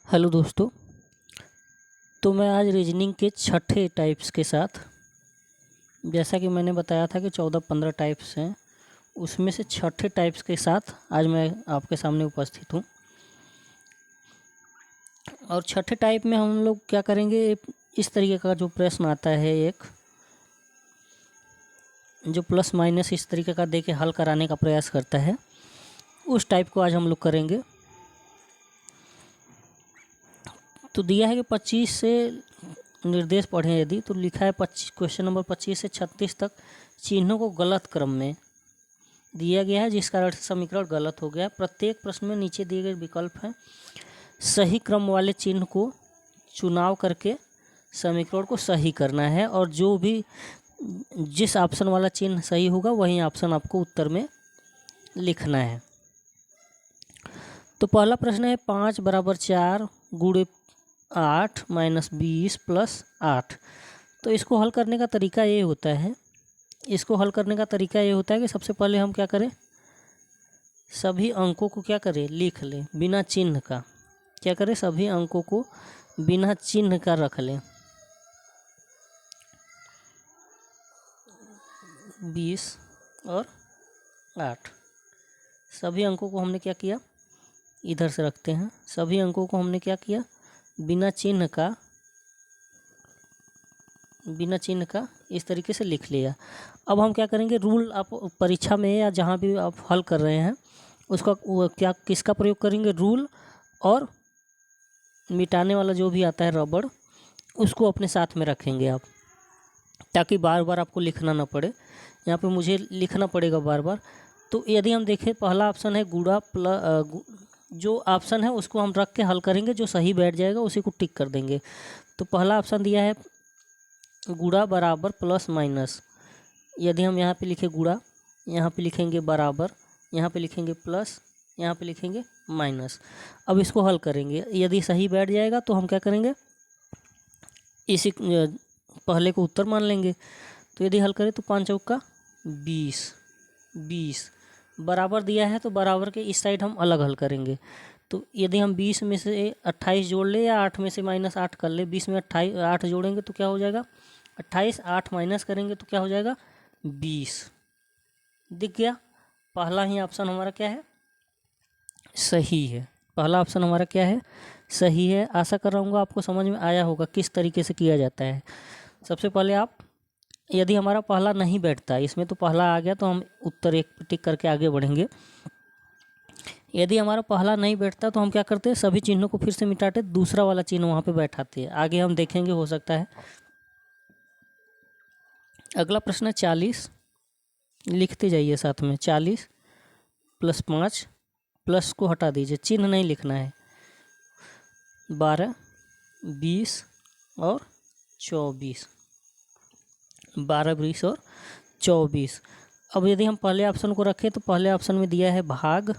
Hello दोस्तों। तो मैं आज रीजनिंग के छठे टाइप्स के साथ, जैसा कि मैंने बताया था कि 14-15 टाइप्स हैं, उसमें से छठे टाइप्स के साथ आज मैं आपके सामने उपस्थित हूँ। और छठे टाइप में हम लोग क्या करेंगे, इस तरीके का जो प्रश्न आता है, एक जो प्लस माइनस इस तरीके का दे के हल कराने का प्रयास करता है, उस टाइप को आज हम लोग करेंगे। तो दिया है कि 25 से निर्देश पढ़ें यदि, तो लिखा है क्वेश्चन नंबर 25 से 36 तक चिन्हों को गलत क्रम में दिया गया है, जिस कारण से समीकरण गलत हो गया। प्रत्येक प्रश्न में नीचे दिए गए विकल्प हैं, सही क्रम वाले चिन्ह को चुनाव करके समीकरण को सही करना है, और जो भी जिस ऑप्शन वाला चिन्ह सही होगा वही ऑप्शन आपको उत्तर में लिखना है। तो पहला प्रश्न है 5 = 4 गुणे 8 - 20 + 8। तो इसको हल करने का तरीका ये होता है कि सबसे पहले हम क्या करें, सभी अंकों को क्या करें, लिख लें बिना चिन्ह का। क्या करें, सभी अंकों को बिना चिन्ह का रख लें। 20 और 8, सभी अंकों को हमने क्या किया, इधर से रखते हैं। सभी अंकों को हमने क्या किया, बिना चिन्ह का इस तरीके से लिख लिया। अब हम क्या करेंगे, रूल आप परीक्षा में या जहाँ भी आप हल कर रहे हैं उसका किसका प्रयोग करेंगे, रूल और मिटाने वाला जो भी आता है रबड़, उसको अपने साथ में रखेंगे आप, ताकि बार बार आपको लिखना ना पड़े। यहाँ पे मुझे लिखना पड़ेगा बार बार। तो यदि हम देखें, पहला ऑप्शन है गुणा जो ऑप्शन है उसको हम रख के हल करेंगे, जो सही बैठ जाएगा उसी को टिक कर देंगे। तो पहला ऑप्शन दिया है गुणा बराबर प्लस माइनस। यदि हम यहाँ पे लिखें गुणा, यहाँ पे लिखेंगे बराबर, यहाँ पे लिखेंगे प्लस, यहाँ पे लिखेंगे माइनस। अब इसको हल करेंगे, यदि सही बैठ जाएगा तो हम क्या करेंगे, इसी पहले को उत्तर मान लेंगे। तो यदि हल करें तो 5 चौका 20 बराबर दिया है, तो बराबर के इस साइड हम अलग हल करेंगे। तो यदि हम 20 में से 28 जोड़ ले या 8 में से -8 कर ले, 20 में 8 जोड़ेंगे तो क्या हो जाएगा 28, 8 माइनस करेंगे तो क्या हो जाएगा 20। दिख गया, पहला ही ऑप्शन हमारा क्या है, सही है। पहला ऑप्शन हमारा क्या है, सही है। आशा कर रहा हूँ आपको समझ में आया होगा किस तरीके से किया जाता है। सबसे पहले आप, यदि हमारा पहला नहीं बैठता है इसमें, तो पहला आ गया तो हम उत्तर एक टिक करके आगे बढ़ेंगे। यदि हमारा पहला नहीं बैठता तो हम क्या करते हैं, सभी चिन्हों को फिर से मिटाते, दूसरा वाला चिन्ह वहाँ पे बैठाते हैं। आगे हम देखेंगे, हो सकता है। अगला प्रश्न है 40, लिखते जाइए साथ में। 40 + 5, प्लस को हटा दीजिए, चिन्ह नहीं लिखना है। 12, 20 और 24, 12, 20 और 24। अब यदि हम पहले ऑप्शन को रखें तो पहले ऑप्शन में दिया है भाग।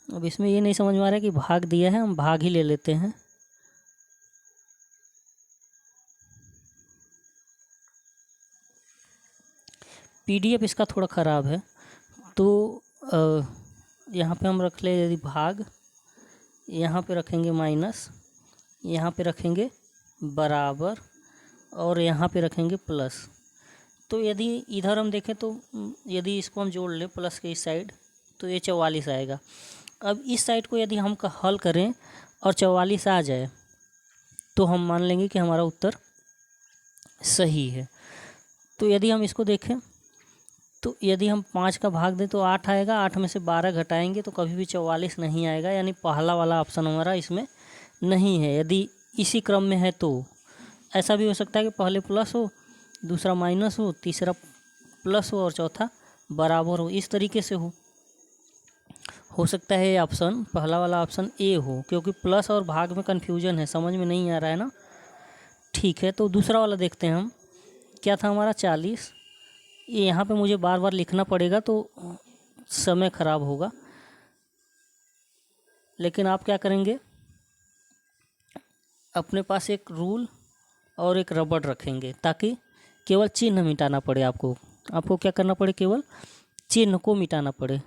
अब इसमें ये नहीं समझ में आ रहा है कि भाग दिया है, हम भाग ही ले लेते हैं। PDF इसका थोड़ा ख़राब है, तो यहाँ पे हम रख ले, यदि भाग, यहाँ पे रखेंगे माइनस, यहाँ पे रखेंगे बराबर, और यहाँ पे रखेंगे प्लस। तो यदि इधर हम देखें तो यदि इसको हम जोड़ लें प्लस के इस साइड, तो ये 44 आएगा। अब इस साइड को यदि हम हल करें और 44 आ जाए तो हम मान लेंगे कि हमारा उत्तर सही है। तो यदि हम इसको देखें तो यदि हम 5 का भाग दें तो 8 आएगा, 8 में से 12 घटाएंगे तो कभी भी 44 नहीं आएगा, यानी पहला वाला ऑप्शन हमारा इसमें नहीं है। यदि इसी क्रम में है तो ऐसा भी हो सकता है कि पहले प्लस हो, दूसरा माइनस हो, तीसरा प्लस हो और चौथा बराबर हो, इस तरीके से हो सकता है ये ऑप्शन, पहला वाला ऑप्शन ए हो, क्योंकि प्लस और भाग में कन्फ्यूजन है, समझ में नहीं आ रहा है ना। ठीक है, तो दूसरा वाला देखते हैं हम, क्या था हमारा 40। ये यहाँ पे मुझे बार बार लिखना पड़ेगा तो समय ख़राब होगा, लेकिन आप क्या करेंगे, अपने पास एक रूल और एक रबड़ रखेंगे, ताकि केवल चिन्ह मिटाना पड़े आपको क्या करना पड़े, केवल चिन्ह को मिटाना पड़े।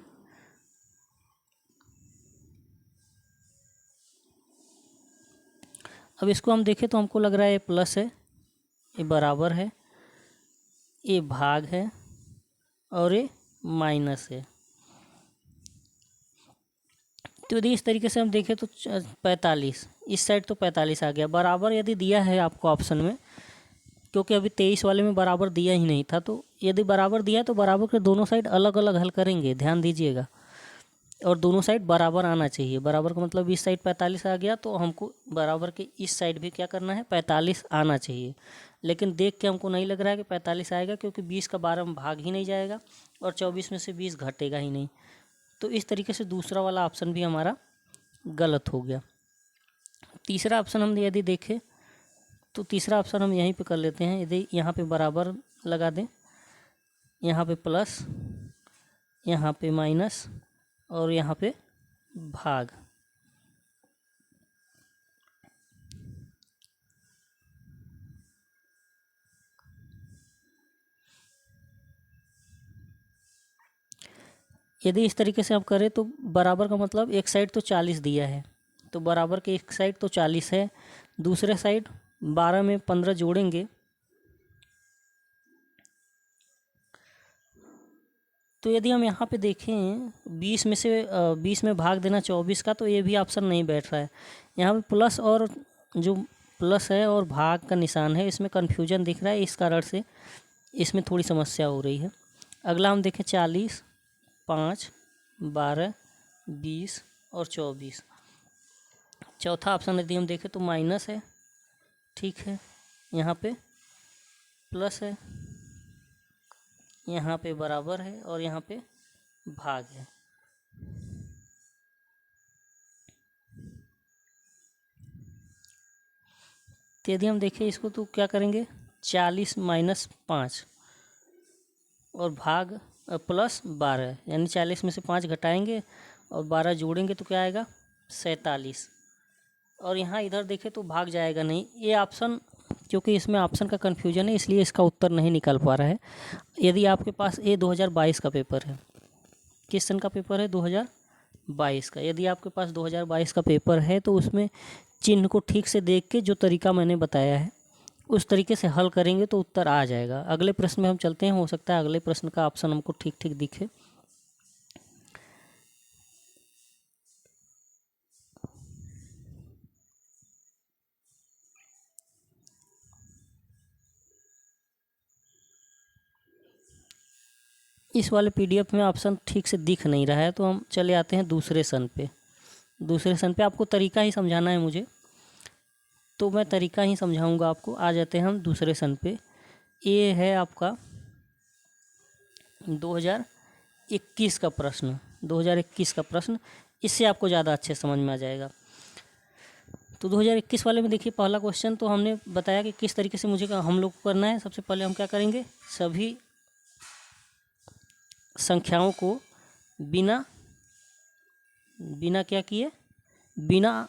अब इसको हम देखें तो हमको लग रहा है ये प्लस है, ये बराबर है, ये भाग है और ये माइनस है। तो यदि इस तरीके से हम देखें तो 45, इस साइड तो 45 आ गया। बराबर यदि दिया है आपको ऑप्शन में, क्योंकि अभी 23 वाले में बराबर दिया ही नहीं था, तो यदि बराबर दिया तो बराबर के दोनों साइड अलग अलग हल करेंगे, ध्यान दीजिएगा। और दोनों साइड बराबर आना चाहिए। बराबर का मतलब इस साइड 45 आ गया तो हमको बराबर के इस साइड भी क्या करना है, 45 आना चाहिए। लेकिन देख के हमको नहीं लग रहा है कि 45 आएगा, क्योंकि 20 का 12 में भाग ही नहीं जाएगा और 24 में से 20 घटेगा ही नहीं। तो इस तरीके से दूसरा वाला ऑप्शन भी हमारा गलत हो गया। तीसरा ऑप्शन हम यदि देखें तो तीसरा ऑप्शन हम यहीं पे कर लेते हैं। यदि यहाँ पे बराबर लगा दें, यहाँ पे प्लस, यहाँ पे माइनस और यहाँ पे भाग। यदि इस तरीके से आप करें तो बराबर का मतलब एक साइड तो 40 दिया है, तो बराबर के एक साइड तो 40 है, दूसरे साइड 12 में 15 जोड़ेंगे तो यदि हम यहाँ पे देखें 20 में से 20 में भाग देना 24 का, तो ये भी ऑप्शन नहीं बैठ रहा है। यहाँ पे प्लस और जो प्लस है और भाग का निशान है, इसमें कन्फ्यूजन दिख रहा है, इस कारण से इसमें थोड़ी समस्या हो रही है। अगला हम देखें 40, 5, 12, 20 और 24। चौथा ऑप्शन यदि हम देखें तो माइनस है, ठीक है, यहाँ पे प्लस है, यहाँ पे बराबर है और यहाँ पे भाग है। तो यदि हम देखें इसको तो क्या करेंगे, 40 माइनस 5 और भाग प्लस 12, यानी 40 में से 5 घटाएंगे और 12 जोड़ेंगे तो क्या आएगा, 47। और यहाँ इधर देखें तो भाग जाएगा नहीं। ये ऑप्शन, क्योंकि इसमें ऑप्शन का कन्फ्यूजन है, इसलिए इसका उत्तर नहीं निकल पा रहा है। यदि आपके पास ये 2022 का पेपर है, किस सन का पेपर है, 2022 का। यदि आपके पास 2022 का पेपर है तो उसमें चिन्ह को ठीक से देख के जो तरीका मैंने बताया है उस तरीके से हल करेंगे तो उत्तर आ जाएगा। अगले प्रश्न में हम चलते हैं, हो सकता है अगले प्रश्न का ऑप्शन हमको ठीक ठीक दिखे। इस वाले पीडीएफ में ऑप्शन ठीक से दिख नहीं रहा है, तो हम चले आते हैं दूसरे सन पे। दूसरे सन पे आपको तरीका ही समझाना है मुझे, तो मैं तरीका ही समझाऊंगा आपको। आ जाते हैं हम दूसरे सन पे। ये है आपका 2021 का प्रश्न, 2021 का प्रश्न, इससे आपको ज़्यादा अच्छे समझ में आ जाएगा। तो 2021 वाले में देखिए, पहला क्वेश्चन तो हमने बताया कि किस तरीके से मुझे हम लोग को करना है। सबसे पहले हम क्या करेंगे, सभी संख्याओं को बिना क्या किए, बिना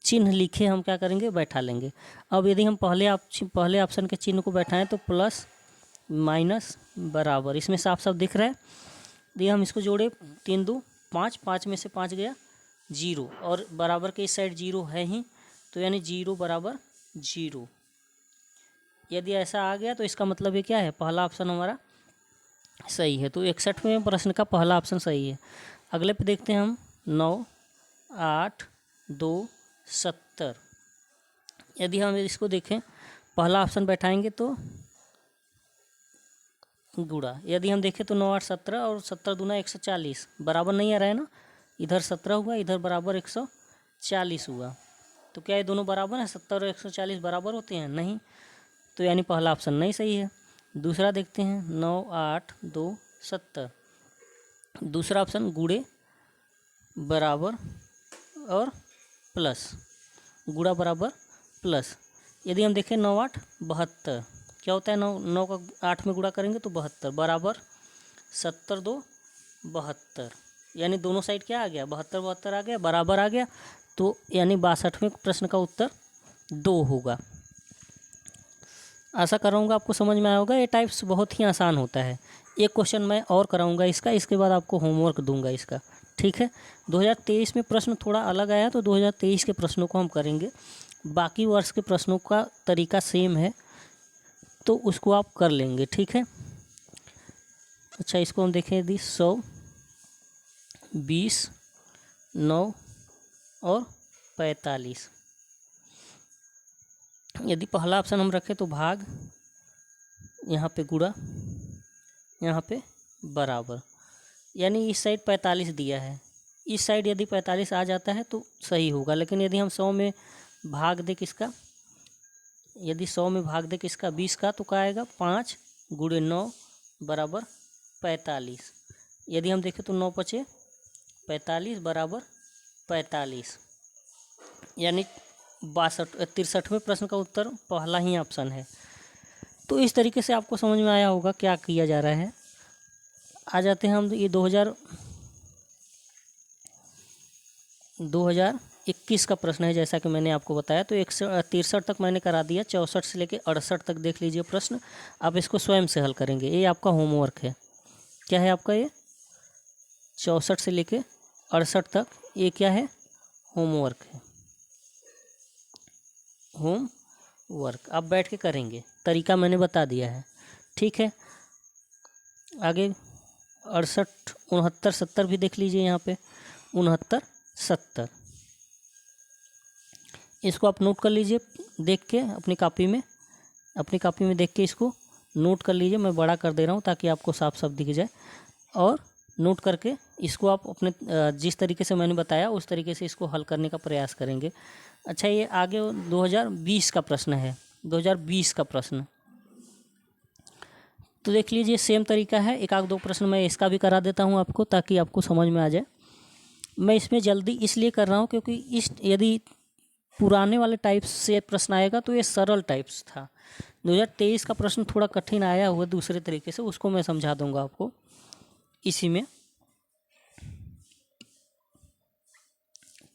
चिन्ह लिखे हम क्या करेंगे, बैठा लेंगे। अब यदि हम पहले ऑप्शन के चिन्ह को बैठाएं तो प्लस माइनस बराबर, इसमें साफ साफ दिख रहा है। ये हम इसको जोड़े, 3 2 5, 5 में से 5 गया 0 और बराबर के इस साइड 0 है ही, तो यानी 0 बराबर 0। यदि ऐसा आ गया तो इसका मतलब ये क्या है, पहला ऑप्शन हमारा सही है। तो 61वें प्रश्न का पहला ऑप्शन सही है। अगले पे देखते हैं हम 9, 8, 2, 70। यदि हम इसको देखें, पहला ऑप्शन बैठाएंगे तो गुणा। यदि हम देखें तो 9 8 17 और 70 दूना 140, बराबर नहीं आ रहा है ना, इधर 17 हुआ, इधर बराबर 140 हुआ। तो क्या ये दोनों बराबर हैं, 70 और 140 बराबर होते हैं, नहीं। तो यानी पहला ऑप्शन नहीं सही है। दूसरा देखते हैं 9 8 2 70। दूसरा ऑप्शन गुणे बराबर और प्लस, गुणा बराबर प्लस। यदि हम देखें 9 8 72, क्या होता है, 9 का 8 में गुणा करेंगे तो 72 बराबर 70 2 72, यानी दोनों साइड क्या आ गया, 72 72 आ गया, बराबर आ गया। तो यानी 62वें प्रश्न का उत्तर 2 होगा। आशा कराऊंगा आपको समझ में आया होगा। ये टाइप्स बहुत ही आसान होता है। एक क्वेश्चन मैं और कराऊंगा इसका, इसके बाद आपको होमवर्क दूंगा इसका, ठीक है। 2023 में प्रश्न थोड़ा अलग आया, तो 2023 के प्रश्नों को हम करेंगे। बाकी वर्ष के प्रश्नों का तरीका सेम है, तो उसको आप कर लेंगे, ठीक है। अच्छा, इसको हम देखें यदि 100, 20, 9 और 45, यदि पहला ऑप्शन हम रखें तो भाग, यहाँ पे गुणा, यहाँ पे बराबर, यानी इस साइड 45 दिया है, इस साइड यदि 45 आ जाता है तो सही होगा। लेकिन यदि हम 100 में भाग दे किसका, यदि 100 में भाग दे किसका, 20 का, तो क्या आएगा, 5 गुणे 9 बराबर 45। यदि हम देखें तो 9 पचे 45 बराबर 45, यानी 63वें प्रश्न का उत्तर पहला ही ऑप्शन है। तो इस तरीके से आपको समझ में आया होगा क्या किया जा रहा है। आ जाते हैं हम ये 2021 का प्रश्न है, जैसा कि मैंने आपको बताया। तो 63 तक मैंने करा दिया, 64 से लेके 68 तक देख लीजिए प्रश्न। आप इसको स्वयं से हल करेंगे, ये आपका होमवर्क है। क्या है आपका ये 64 से लेके 68 तक, ये क्या है, होमवर्क है, होमवर्क आप बैठ के करेंगे। तरीका मैंने बता दिया है, ठीक है। आगे 68, 69, 70 भी देख लीजिए यहाँ पे, 69, 70, इसको आप नोट कर लीजिए देख के अपनी कॉपी में देख के इसको नोट कर लीजिए। मैं बड़ा कर दे रहा हूँ ताकि आपको साफ साफ दिख जाए, और नोट करके इसको आप अपने जिस तरीके से मैंने बताया उस तरीके से इसको हल करने का प्रयास करेंगे। अच्छा, ये आगे 2020 का प्रश्न है, 2020 का प्रश्न तो देख लीजिए सेम तरीका है। एक आध दो प्रश्न मैं इसका भी करा देता हूँ आपको, ताकि आपको समझ में आ जाए। मैं इसमें जल्दी इसलिए कर रहा हूँ क्योंकि यदि पुराने वाले टाइप्स से प्रश्न आएगा तो ये सरल टाइप्स था। 2023 का प्रश्न थोड़ा कठिन आया हुआ दूसरे तरीके से, उसको मैं समझा दूंगा आपको इसी में।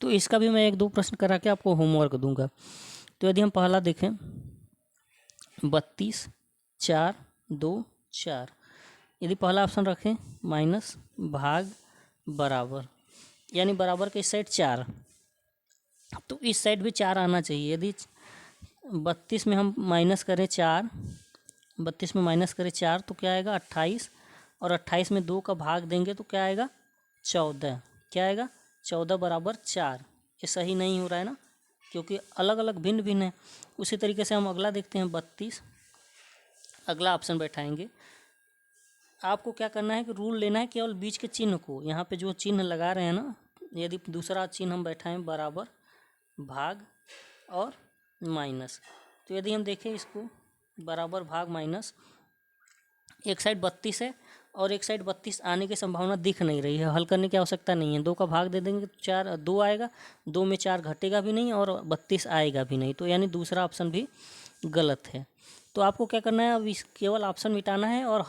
तो इसका भी मैं एक दो प्रश्न करा के आपको होमवर्क दूंगा। तो यदि हम पहला देखें 32, 4, 2, 4, यदि पहला ऑप्शन रखें माइनस, भाग, बराबर, यानी बराबर के इस साइड 4, तो इस साइड भी 4 आना चाहिए। यदि 32 में हम माइनस करें 4, 32 में माइनस करें 4 तो क्या आएगा 28, और 28 में 2 का भाग देंगे तो क्या आएगा 14, क्या आएगा 14 बराबर 4। ये सही नहीं हो रहा है ना, क्योंकि अलग अलग भिन्न भिन्न है। उसी तरीके से हम अगला देखते हैं 32, अगला ऑप्शन बैठाएंगे। आपको क्या करना है कि रूल लेना है केवल बीच के चिन्ह को, यहाँ पे जो चिन्ह लगा रहे हैं ना, यदि दूसरा चिन्ह हम बैठाएं बराबर, भाग और माइनस, तो यदि हम देखें इसको बराबर, भाग, माइनस, एक साइड 32 है और एक साइड 32 आने की संभावना दिख नहीं रही है, हल करने की आवश्यकता नहीं है। 2 का भाग दे देंगे तो 4, 2 आएगा, 2 में 4 घटेगा भी नहीं और 32 आएगा भी नहीं, तो यानी दूसरा ऑप्शन भी गलत है। तो आपको क्या करना है, अब इस केवल ऑप्शन मिटाना है और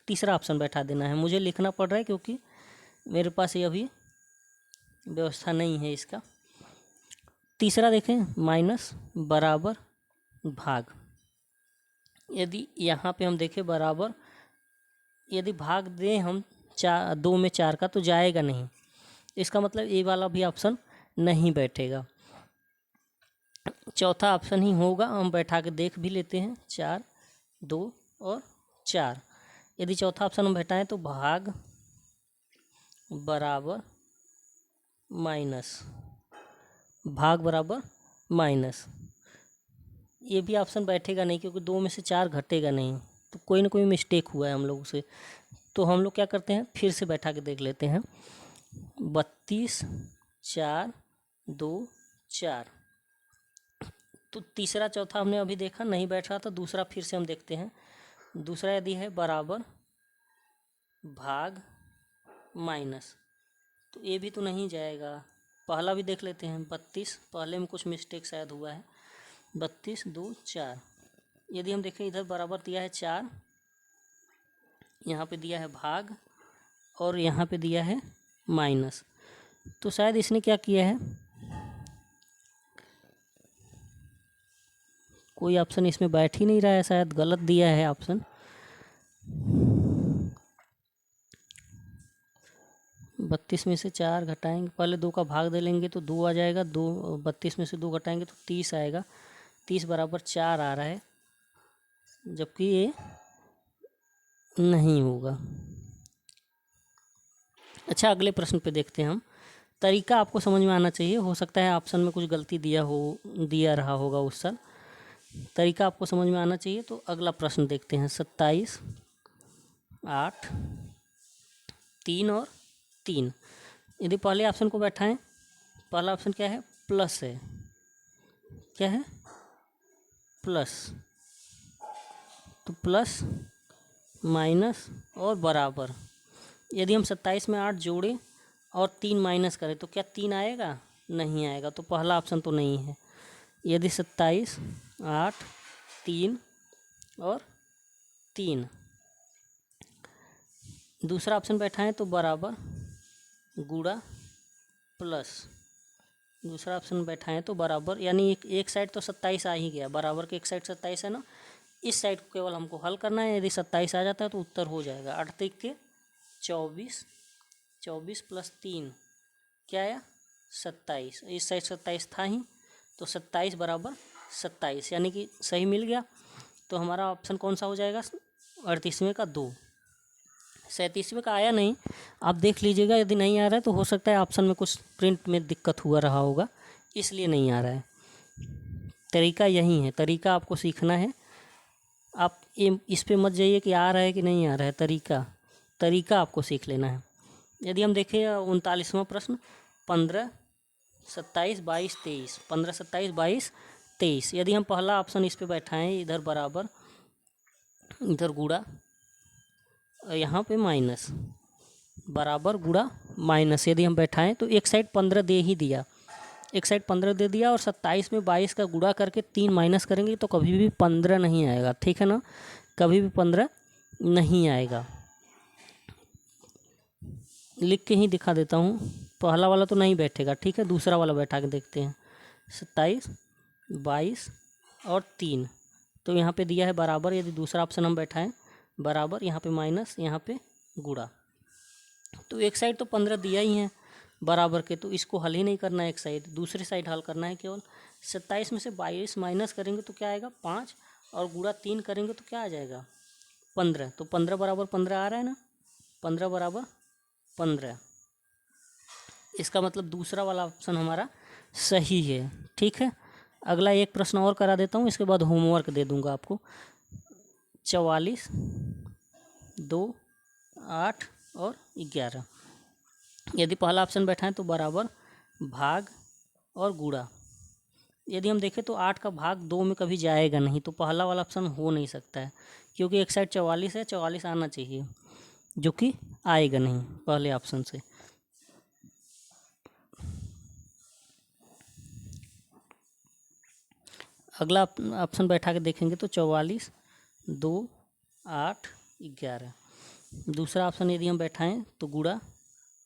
तीसरा ऑप्शन बैठा देना है। मुझे लिखना पड़ रहा है क्योंकि मेरे पास ये अभी व्यवस्था नहीं है इसका। तीसरा देखें माइनस, बराबर, भाग, यदि यहाँ पे हम देखें बराबर, यदि भाग दें हम 2 में 4 का तो जाएगा नहीं, इसका मतलब ये वाला भी ऑप्शन नहीं बैठेगा, चौथा ऑप्शन ही होगा। हम बैठा के देख भी लेते हैं, 4, 2 और 4, यदि चौथा ऑप्शन हम बैठाएं तो भाग, बराबर, माइनस, भाग बराबर माइनस, ये भी ऑप्शन बैठेगा नहीं क्योंकि 2 में से 4 घटेगा नहीं, तो कोई ना कोई मिस्टेक हुआ है हम लोग से। तो हम लोग क्या करते हैं, फिर से बैठा के देख लेते हैं, 32, 4, 2, 4, तो तीसरा चौथा हमने अभी देखा नहीं बैठ रहा था, दूसरा फिर से हम देखते हैं। दूसरा यदि है बराबर, भाग, माइनस, तो ये भी तो नहीं जाएगा। पहला भी देख लेते हैं 32, पहले में कुछ मिस्टेक शायद हुआ है, 32, 2, 4, यदि हम देखें इधर बराबर दिया है 4, यहाँ पे दिया है भाग और यहाँ पे दिया है माइनस, तो शायद इसने क्या किया है, कोई ऑप्शन इसमें बैठ ही नहीं रहा है, शायद गलत दिया है ऑप्शन। 32 में से 4 घटाएंगे, पहले 2 का भाग दे लेंगे तो 2 आ जाएगा, 2 32 में से 2 घटाएंगे तो 30 आएगा, 30 बराबर 4 आ रहा है, जबकि ये नहीं होगा। अच्छा, अगले प्रश्न पे देखते हैं हम। तरीका आपको समझ में आना चाहिए, हो सकता है ऑप्शन में कुछ गलती दिया रहा होगा उस साल। तरीका आपको समझ में आना चाहिए। तो अगला प्रश्न देखते हैं। 27, 8, 3 और 3। यदि पहले ऑप्शन को बैठाएं, पहला ऑप्शन क्या है? प्लस है। क्या है? प्लस। तो प्लस, माइनस और बराबर। यदि हम 27 में 8 जोड़ें और 3 माइनस करें तो क्या 3 आएगा? नहीं आएगा। तो पहला ऑप्शन तो नहीं है। यदि 27, 8, 3 और 3, दूसरा ऑप्शन बैठाएं तो बराबर, गुणा, प्लस। दूसरा ऑप्शन बैठाएं तो बराबर, यानी एक साइड तो 27 आ ही गया, बराबर के एक साइड 27 है ना, इस साइड को केवल हमको हल करना है। यदि 27 आ जाता है तो उत्तर हो जाएगा 8 तिक के 24, 24 प्लस 3 क्या आया? 27। इस साइड 27 था ही, तो 27 बराबर 27, यानी कि सही मिल गया। तो हमारा ऑप्शन कौन सा हो जाएगा? 38वें का 2। 37वें का आया नहीं, आप देख लीजिएगा। यदि नहीं आ रहा है तो हो सकता है ऑप्शन में कुछ प्रिंट में दिक्कत हुआ रहा होगा, इसलिए नहीं आ रहा है। तरीका यही है, तरीका आपको सीखना है। आप इस पे मत जाइए कि आ रहा है कि नहीं आ रहा है, तरीका आपको सीख लेना है। यदि हम देखें 39वां प्रश्न, 15, 27, 22, 23। 15, 27, 22, 23। यदि हम पहला ऑप्शन इस पे बैठाएं, इधर बराबर, इधर गुणा, यहाँ पे माइनस, बराबर गुणा माइनस। यदि हम बैठाएं तो एक साइड 15 दे ही दिया, एक साइड 15 दे दिया, और 27 में 22 का गुणा करके 3 माइनस करेंगे तो कभी भी 15 नहीं आएगा। ठीक है ना, कभी भी 15 नहीं आएगा। लिख के ही दिखा देता हूँ, पहला वाला तो नहीं बैठेगा। ठीक है, दूसरा वाला बैठा के देखते हैं। 27, 22 और 3, तो यहाँ पे दिया है बराबर। यदि दूसरा ऑप्शन हम बैठाएं, बराबर, यहाँ पे माइनस, यहाँ पे गुणा, तो एक साइड तो 15 दिया ही है बराबर के, तो इसको हल ही नहीं करना है एक साइड, दूसरी साइड हल करना है केवल। 27 में से 22 माइनस करेंगे तो क्या आएगा? 5, और गुणा 3 करेंगे तो क्या आ जाएगा? 15। तो 15 बराबर 15 आ रहा है ना, 15 बराबर 15। इसका मतलब दूसरा वाला ऑप्शन हमारा सही है। ठीक है, अगला एक प्रश्न और करा देता हूँ, इसके बाद होमवर्क दे दूंगा आपको। 44, 2, 8 और 11। यदि पहला ऑप्शन बैठाएं तो बराबर, भाग और गुणा। यदि हम देखें तो 8 का भाग 2 में कभी जाएगा नहीं, तो पहला वाला ऑप्शन हो नहीं सकता है, क्योंकि एक साइड 44 है, 44 आना चाहिए, जो कि आएगा नहीं पहले ऑप्शन से। अगला ऑप्शन बैठा के देखेंगे तो 44, 2, 8, 11। दूसरा ऑप्शन यदि हम बैठाएं तो गुणा,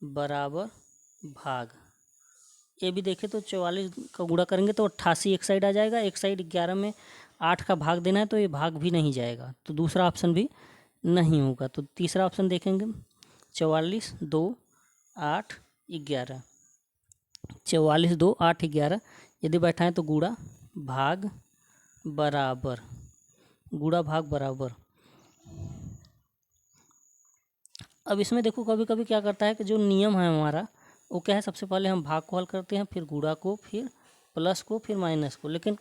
बराबर, भाग। ये भी देखें तो 44 का गुणा करेंगे तो 88 एक साइड आ जाएगा, एक साइड 11 में 8 का भाग देना है, तो ये भाग भी नहीं जाएगा, तो दूसरा ऑप्शन भी नहीं होगा। तो तीसरा ऑप्शन देखेंगे, 44, 2, 8, 11। 44, 2, 8, 11 यदि बैठाएं तो गुणा, भाग, बराबर, गुणा भाग बराबर। अब इसमें देखो कभी कभी क्या करता है कि जो नियम है हमारा, वो क्या है, सबसे पहले हम भाग को हल करते हैं, फिर गुणा को, फिर प्लस को, फिर माइनस को। लेकिन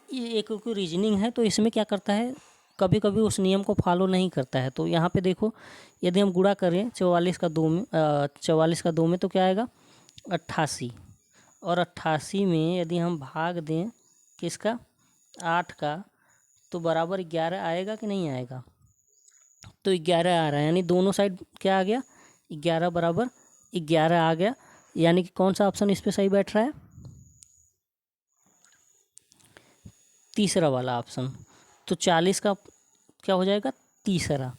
ये एक रीजनिंग है, तो इसमें क्या करता है, कभी कभी उस नियम को फॉलो नहीं करता है। तो यहाँ पे देखो, यदि हम गुणा करें 44 का 2 में, 44 का 2 में, तो क्या आएगा? 88। और 88 में यदि हम भाग दें किसका? 8 का, तो बराबर 11 आएगा कि नहीं आएगा? तो 11 आ रहा है, यानी दोनों साइड क्या आ गया? 11 बराबर 11 आ गया, यानी कि कौन सा ऑप्शन इस पे सही बैठ रहा है? तीसरा वाला ऑप्शन। तो 40 का क्या हो जाएगा? तीसरा।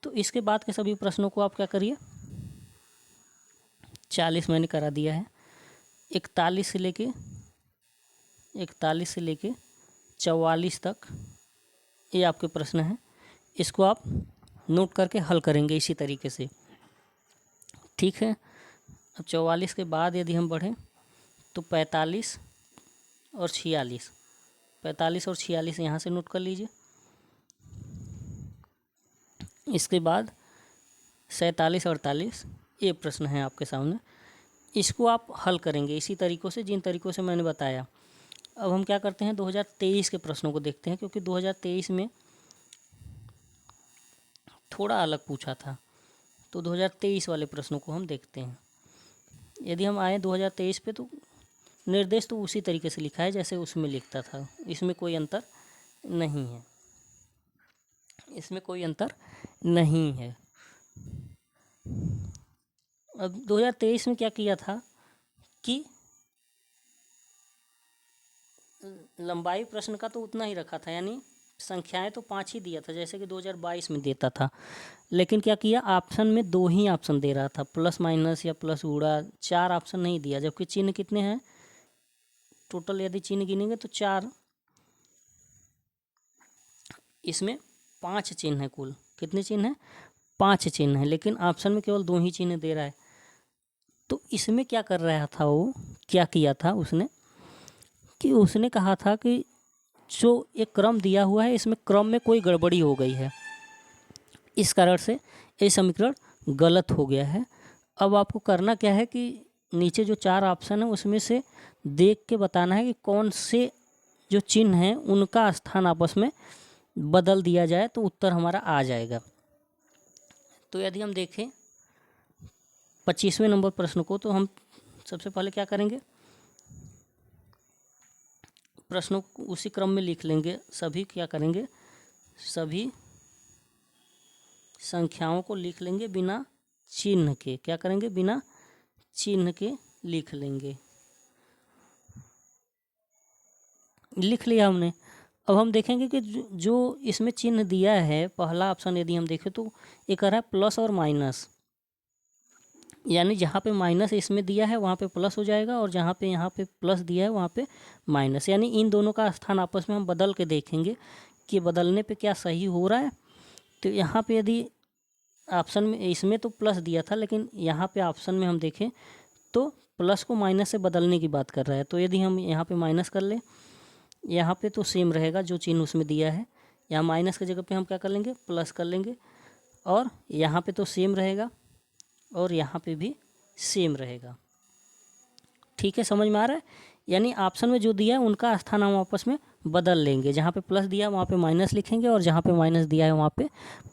तो इसके बाद के सभी प्रश्नों को आप क्या करिए, 40 मैंने करा दिया है, 41 से लेके 44 तक ये आपके प्रश्न हैं। इसको आप नोट करके हल करेंगे इसी तरीके से। ठीक है। अब 44 के बाद यदि हम बढ़ें तो 45 और 46, 45 और 46 यहाँ से नोट कर लीजिए। इसके बाद 47 48 ये प्रश्न है आपके सामने। इसको आप हल करेंगे इसी तरीक़ों से जिन तरीक़ों से मैंने बताया। अब हम क्या करते हैं 2023 के प्रश्नों को देखते हैं, क्योंकि 2023 में थोड़ा अलग पूछा था, तो 2023 वाले प्रश्नों को हम देखते हैं। यदि हम आए 2023 पे तो निर्देश तो उसी तरीके से लिखा है जैसे उसमें लिखता था, इसमें कोई अंतर नहीं है, इसमें कोई अंतर नहीं है। अब 2023 में क्या किया था कि लंबाई प्रश्न का तो उतना ही रखा था, यानी संख्याएं तो 5 ही दिया था जैसे कि 2022 में देता था, लेकिन क्या किया ऑप्शन में 2 ही ऑप्शन दे रहा था, प्लस माइनस या प्लस गुणा, 4 ऑप्शन नहीं दिया। जबकि चिन्ह कितने हैं टोटल, यदि चिन्ह गिनेंगे तो 4, इसमें 5 चिन्ह है कुल। कितने चिन्ह हैं? 5 चिन्ह हैं, लेकिन ऑप्शन में केवल 2 ही चिन्ह दे रहा है। तो इसमें क्या कर रहा था वो, क्या किया था उसने कि उसने कहा था कि जो एक क्रम दिया हुआ है इसमें क्रम में कोई गड़बड़ी हो गई है, इस कारण से ये समीकरण गलत हो गया है। अब आपको करना क्या है कि नीचे जो 4 ऑप्शन है उसमें से देख के बताना है कि कौन से जो चिन्ह हैं उनका स्थान आपस में बदल दिया जाए तो उत्तर हमारा आ जाएगा। तो यदि हम देखें 25वें नंबर प्रश्न को, तो हम सबसे पहले क्या करेंगे, प्रश्नों को उसी क्रम में लिख लेंगे। सभी क्या करेंगे, सभी संख्याओं को लिख लेंगे बिना चिन्ह के। क्या करेंगे? बिना चिन्ह के लिख लेंगे। लिख लिया हमने। अब हम देखेंगे कि जो इसमें चिन्ह दिया है, पहला ऑप्शन यदि हम देखें तो ये कर रहा है प्लस और माइनस, यानी जहाँ पे माइनस इसमें दिया है वहाँ पे प्लस हो जाएगा, और जहाँ पे यहाँ पे प्लस दिया है वहाँ पे माइनस, यानी इन दोनों का स्थान आपस में हम बदल के देखेंगे कि बदलने पे क्या सही हो रहा है। तो यहाँ पे यदि ऑप्शन में इसमें तो प्लस दिया था, लेकिन यहाँ पे ऑप्शन में हम देखें तो प्लस को माइनस से बदलने की बात कर रहा है। तो यदि हम यहाँ पे माइनस कर लें, यहाँ पे तो सेम रहेगा जो चिन्ह उसमें दिया है, यहाँ माइनस की जगह पे हम क्या कर लेंगे, प्लस कर लेंगे, और यहाँ पे तो सेम रहेगा और यहाँ पे भी सेम रहेगा। ठीक है, समझ में आ रहा है? यानी ऑप्शन में जो दिया है उनका स्थान हम आपस में बदल लेंगे, जहाँ पे प्लस दिया है वहाँ पे माइनस लिखेंगे और जहाँ पे माइनस दिया है वहाँ पे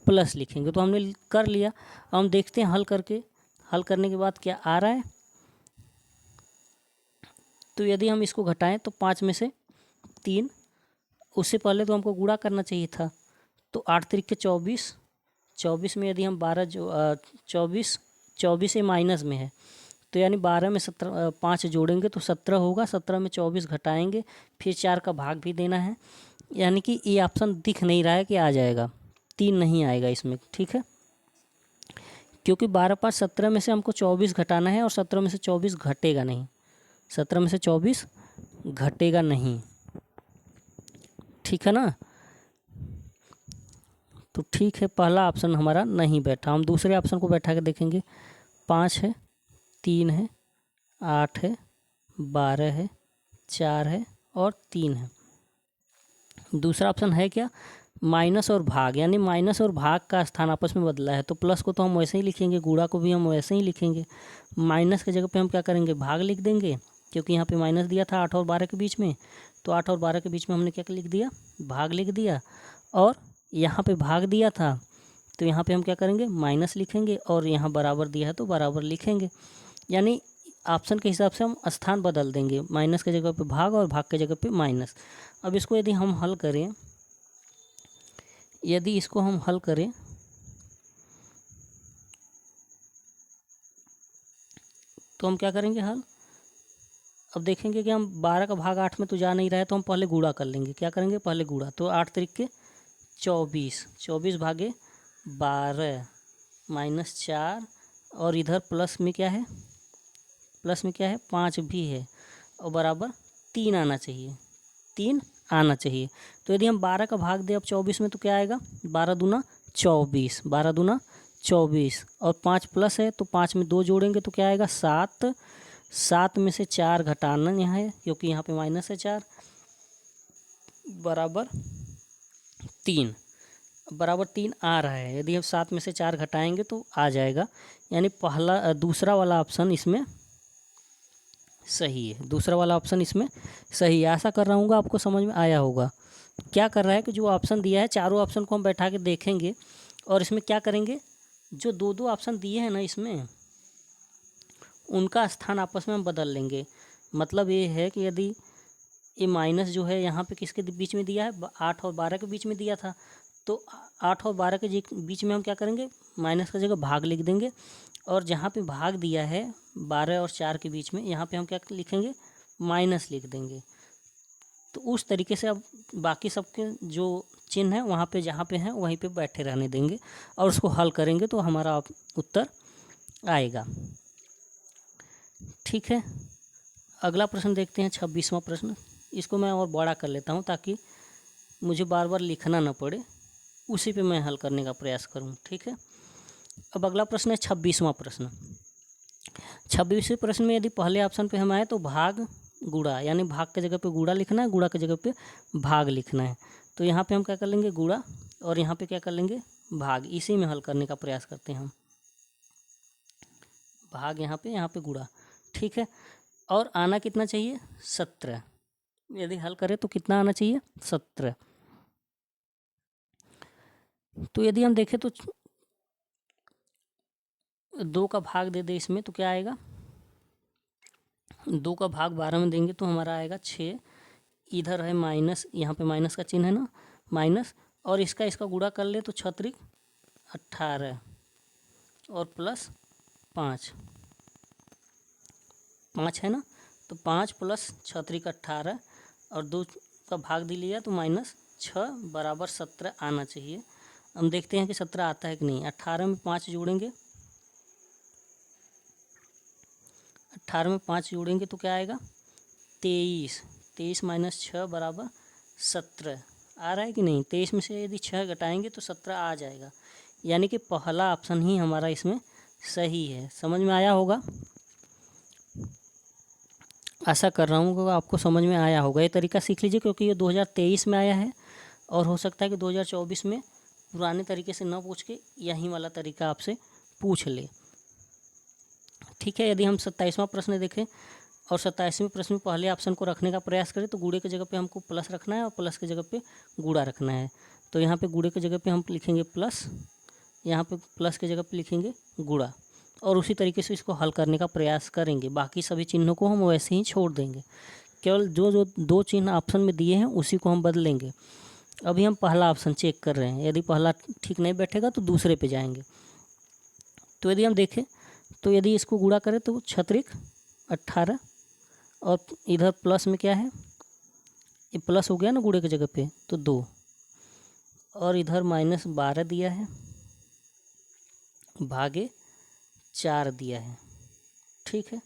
प्लस लिखेंगे। तो हमने कर लिया। अब हम देखते हैं हल करके, हल करने के बाद क्या आ रहा है। तो यदि हम इसको घटाएं तो 5 में से 3, उससे पहले तो हमको गुणा करना चाहिए था। तो 8 त्रिक 24, 24 में यदि हम 12 जो 24 से माइनस में है, तो यानी 12 में 5 जोड़ेंगे तो 17 होगा। 17 में 24 घटाएंगे, फिर 4 का भाग भी देना है, यानी कि ये ऑप्शन दिख नहीं रहा है कि आ जाएगा, 3 नहीं आएगा इसमें। ठीक है, क्योंकि 12 5 17 में से हमको 24 घटाना है और 17 में से 24 घटेगा नहीं, 17 में से 24 घटेगा नहीं। ठीक है ना? तो ठीक है, पहला ऑप्शन हमारा नहीं बैठा। हम दूसरे ऑप्शन को बैठा के देखेंगे। 5 है, 3 है, 8 है, 12 है, 4 है और 3 है। दूसरा ऑप्शन है क्या? माइनस और भाग, यानी माइनस और भाग का स्थान आपस में बदला है। तो प्लस को तो हम वैसे ही लिखेंगे, गुणा को भी हम वैसे ही लिखेंगे। माइनस की जगह पे हम क्या करेंगे, भाग लिख देंगे, क्योंकि यहाँ पे माइनस दिया था 8 और 12 के बीच में। तो 8 और 12 के बीच में हमने क्या लिख दिया, भाग लिख दिया। और यहाँ पे भाग दिया था तो यहाँ पे हम क्या करेंगे, माइनस लिखेंगे, और यहाँ बराबर दिया है तो बराबर लिखेंगे। यानी ऑप्शन के हिसाब से हम स्थान बदल देंगे, माइनस की जगह पे भाग और भाग की जगह पे माइनस। अब इसको यदि हम हल करें, यदि इसको हम हल करें तो हम क्या करेंगे हल। अब देखेंगे कि हम 12 का भाग 8 में तो जा नहीं रहा है, तो हम पहले गुणा कर लेंगे। क्या करेंगे, पहले गुणा। तो 8 त्रिक 24, 24 भागे 12 माइनस 4, और इधर प्लस में क्या है, प्लस में क्या है, 5 भी है, और बराबर 3 आना चाहिए, 3 आना चाहिए। तो यदि हम 12 का भाग दें अब 24 में तो क्या आएगा, 12 दूना 24, 12 दूना 24 और 5 प्लस है तो 5 में 2 जोड़ेंगे तो क्या आएगा 7। 7 में से 4 घटाना यहाँ है क्योंकि यहाँ पे माइनस है 4 बराबर 3। बराबर 3 आ रहा है। यदि हम 7 में से 4 घटाएंगे तो आ जाएगा, यानी दूसरा वाला ऑप्शन इसमें सही है। दूसरा वाला ऑप्शन इसमें सही है। आशा कर रहा हूँ आपको समझ में आया होगा। क्या कर रहा है कि जो ऑप्शन दिया है चारों ऑप्शन को हम बैठा के देखेंगे और इसमें क्या करेंगे, जो दो दो ऑप्शन दिए हैं ना इसमें उनका स्थान आपस में हम बदल लेंगे। मतलब ये है कि यदि ये माइनस जो है यहाँ पे किसके बीच में दिया है, 8 और 12 के बीच में दिया था, तो 8 और 12 के बीच में हम क्या करेंगे, माइनस का जगह भाग लिख देंगे। और जहाँ पे भाग दिया है 12 और 4 के बीच में, यहाँ पे हम क्या लिखेंगे, माइनस लिख देंगे। तो उस तरीके से अब बाकी सबके जो चिन्ह है वहाँ पे जहाँ पे हैं वहीं पे बैठे रहने देंगे और उसको हल करेंगे तो हमारा उत्तर आएगा। ठीक है, अगला प्रश्न देखते हैं 26वां प्रश्न। इसको मैं और बड़ा कर लेता हूँ ताकि मुझे बार बार लिखना ना पड़े, उसी पे मैं हल करने का प्रयास करूँ। ठीक है, अब अगला प्रश्न है 26वां प्रश्न। 26वें प्रश्न में यदि पहले ऑप्शन पे हम आए तो भाग गुणा, यानी भाग के जगह पे गुणा लिखना है, गुणा के जगह पे भाग लिखना है। तो यहाँ पे हम क्या कर लेंगे, गुणा, और यहाँ पे क्या कर लेंगे, भाग। इसी में हल करने का प्रयास करते हैं हम। भाग यहाँ पे गुणा। ठीक है, और आना कितना चाहिए, 17। यदि हल करें तो कितना आना चाहिए, 17। तो यदि हम देखें तो 2 का भाग दे दे इसमें तो क्या आएगा, 2 का भाग 12 में देंगे तो हमारा आएगा 6। इधर है माइनस, यहाँ पे माइनस का चिन्ह है ना, माइनस, और इसका गुणा कर ले तो 6 × 18 और प्लस 5 है ना, तो 5 प्लस 6 × 18 और 2 का भाग दे लिया तो -6 बराबर 17 आना चाहिए। हम देखते हैं कि 17 आता है कि नहीं। 18 में 5 जोड़ेंगे, 18 में 5 जोड़ेंगे तो क्या आएगा, 23। 23 - 6 बराबर 17 आ रहा है कि नहीं। 23 में से यदि 6 घटाएंगे तो 17 आ जाएगा, यानी कि पहला ऑप्शन ही हमारा इसमें सही है। समझ में आया होगा, आशा कर रहा हूँ कि आपको समझ में आया होगा। ये तरीका सीख लीजिए क्योंकि ये 2023 में आया है और हो सकता है कि 2024 में पुराने तरीके से न पूछ के यही वाला तरीका आपसे पूछ ले। ठीक है, यदि हम 27वां प्रश्न देखें और 27वें प्रश्न में पहले ऑप्शन को रखने का प्रयास करें तो गुणे की जगह पे हमको प्लस रखना है और प्लस की जगह पे गुणा रखना है। तो यहाँ पे गुणे की जगह पे हम लिखेंगे प्लस, यहाँ पे प्लस की जगह पे लिखेंगे गुणा, और उसी तरीके से इसको हल करने का प्रयास करेंगे। बाकी सभी चिन्हों को हम वैसे ही छोड़ देंगे, केवल जो 2 चिन्ह ऑप्शन में दिए हैं उसी को हम बदलेंगे। अभी हम पहला ऑप्शन चेक कर रहे हैं, यदि पहला ठीक नहीं बैठेगा तो दूसरे पे जाएंगे। तो यदि हम देखें तो यदि इसको गुणा करें तो 6 × 18 और इधर प्लस में क्या है, ये प्लस हो गया ना गुणे की जगह पे तो 2, और इधर -12 दिया है भागे 4 दिया है। ठीक है,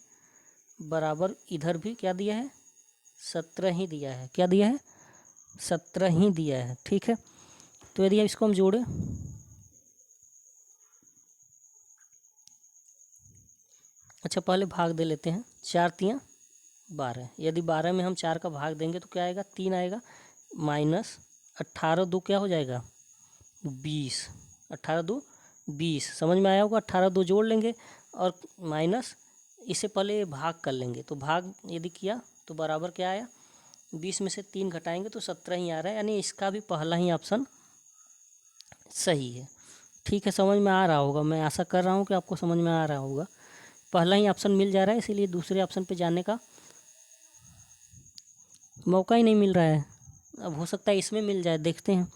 बराबर इधर भी क्या दिया है, 17 ही दिया है। क्या दिया है, 17 ही दिया है। ठीक है, तो यदि इसको हम जोड़ें, अच्छा पहले भाग दे लेते हैं। 4 × 3 = 12। यदि 12 में हम 4 का भाग देंगे तो क्या आएगा, 3 आएगा, माइनस 18 2 क्या हो जाएगा, 20। 18 2 20 समझ में आया होगा। 18 2 जोड़ लेंगे और माइनस इससे पहले भाग कर लेंगे। तो भाग यदि किया तो बराबर क्या आया, 20 में से 3 घटाएंगे तो 17 ही आ रहा है, यानी इसका भी पहला ही ऑप्शन सही है। ठीक है, समझ में आ रहा होगा, मैं आशा कर रहा हूँ कि आपको समझ में आ रहा होगा। पहला ही ऑप्शन मिल जा रहा है, इसीलिए दूसरे ऑप्शन पे जाने का मौका ही नहीं मिल रहा है। अब हो सकता है इसमें मिल जाए, देखते हैं।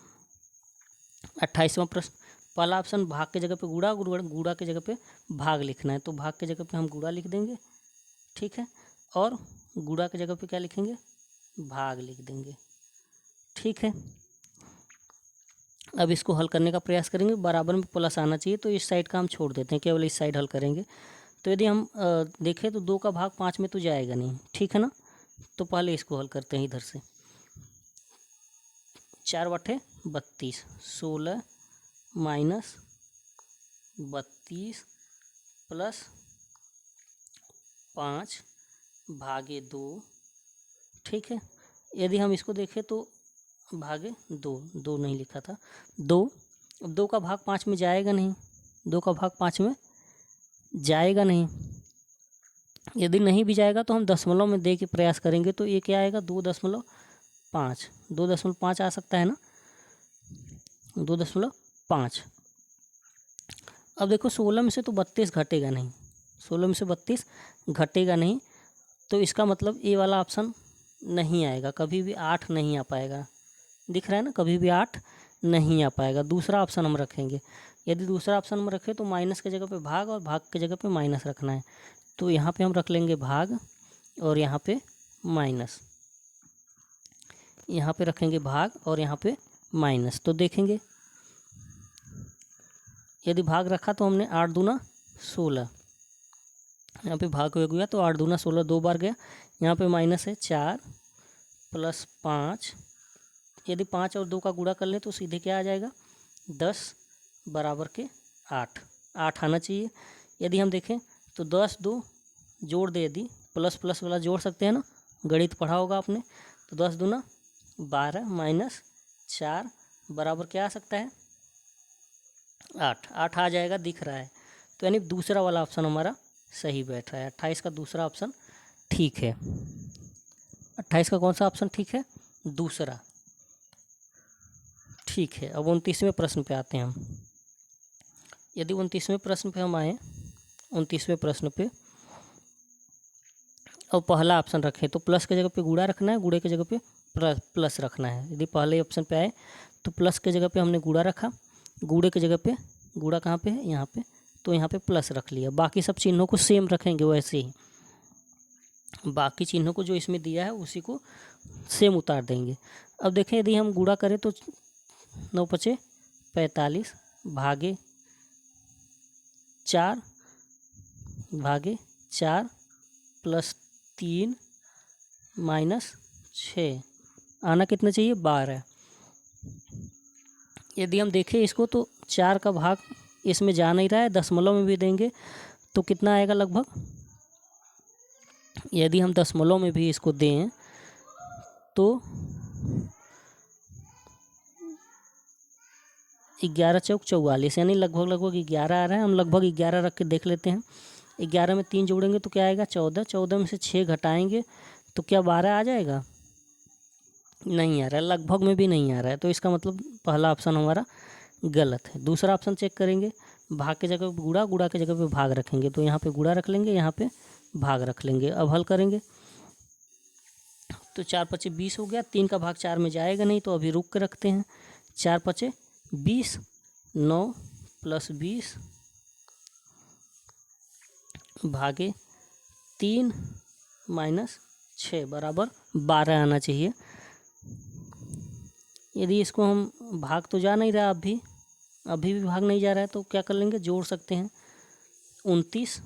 28वां प्रश्न, पहला ऑप्शन भाग के जगह पे गुणा, गुणा के जगह पे भाग लिखना है, तो भाग के जगह पे हम गुणा लिख देंगे। ठीक है, और गुणा के जगह पे क्या लिखेंगे, भाग लिख देंगे। ठीक है, अब इसको हल करने का प्रयास करेंगे। बराबर में प्लस आना चाहिए तो इस साइड का हम छोड़ देते हैं, केवल इस साइड हल करेंगे। तो यदि हम देखें तो 2 का भाग 5 में तो जाएगा नहीं। ठीक है ना, तो पहले इसको हल करते हैं इधर से। 4 × 32 16 - 32 प्लस 5 भागे 2। ठीक है, यदि हम इसको देखें तो भागे 2 नहीं लिखा था 2। अब 2 का भाग 5 में जाएगा नहीं, 2 का भाग 5 में जाएगा नहीं। यदि नहीं भी जाएगा तो हम दशमलव में दे के प्रयास करेंगे, तो ये क्या आएगा 2.5 2.5 आ सकता है ना, 2.5। अब देखो 16 में से तो 32 घटेगा नहीं, 16 में से 32 घटेगा नहीं, तो इसका मतलब ये वाला ऑप्शन नहीं आएगा, कभी भी 8 नहीं आ पाएगा। दिख रहा है ना, कभी भी 8 नहीं आ पाएगा। दूसरा ऑप्शन हम रखेंगे। यदि दूसरा ऑप्शन हम रखें तो माइनस के जगह पे भाग और भाग के जगह पे माइनस रखना है, तो यहाँ पे हम रख लेंगे भाग और यहाँ पे माइनस, यहाँ पे रखेंगे भाग और यहाँ पे माइनस। तो देखेंगे यदि भाग रखा तो हमने 8 दूना 16, यहाँ पे भाग हो गया तो 8 दूना 16 2 बार गया। यहाँ पे माइनस है 4 प्लस 5, यदि 5 और 2 का गुणा कर लें तो सीधे क्या आ जाएगा 10 बराबर के 8 आना चाहिए। यदि हम देखें तो 10 2 जोड़ दे, यदि प्लस प्लस वाला जोड़ सकते हैं ना, गणित पढ़ा होगा आपने, तो 10 दूना 12 माइनस 4 बराबर क्या आ सकता है 8 आ जाएगा, दिख रहा है। तो यानी दूसरा वाला ऑप्शन हमारा सही बैठ रहा है, 28 का दूसरा ऑप्शन ठीक है। 28 का कौन सा ऑप्शन ठीक है, दूसरा ठीक है। अब 29वें प्रश्न पे आते हैं हम। यदि 29वें प्रश्न पे हम आए, 29वें प्रश्न पे अब पहला ऑप्शन रखें तो प्लस के जगह पे गुणा रखना है, गुणे के जगह पे प्लस रखना है। यदि पहले ऑप्शन पे आए तो प्लस के जगह पे हमने गुणा रखा, गुणे के जगह पे गुणा कहाँ पे है यहाँ पे, तो यहाँ पे प्लस रख लिया। बाकी सब चिन्हों को सेम रखेंगे वैसे ही, बाकी चिन्हों को जो इसमें दिया है उसी को सेम उतार देंगे। अब देखें यदि हम गुणा करें तो 9 पचे 45 भागे 4 प्लस 3 माइनस 6 आना कितना चाहिए 12। यदि हम देखें इसको तो 4 का भाग इसमें जा नहीं रहा है, दशमलव में भी देंगे तो कितना आएगा लगभग, यदि हम दशमलव में भी इसको दें तो 11 चौक 44, यानी लगभग 11 आ रहा है। हम लगभग 11 रख के देख लेते हैं। 11 में 3 जोड़ेंगे तो क्या आएगा 14, 14 में से 6 घटाएंगे तो क्या 12 आ जाएगा, नहीं आ रहा है, लगभग में भी नहीं आ रहा है। तो इसका मतलब पहला ऑप्शन हमारा गलत है। दूसरा ऑप्शन चेक करेंगे, भाग के जगह पे गुणा, गुणा के जगह पे भाग रखेंगे, तो यहाँ पे गुणा रख लेंगे, यहाँ पे भाग रख लेंगे। अब हल करेंगे तो 4 पचे 20 हो गया, 3 का भाग 4 में जाएगा नहीं तो अभी रुक के रखते हैं। 4 पचे 20, 9 प्लस 20 भागे 3 माइनस 6 बराबर 12 आना चाहिए। यदि इसको हम भाग तो जा नहीं रहा, अभी भी भाग नहीं जा रहा है, तो क्या कर लेंगे जोड़ सकते हैं। 29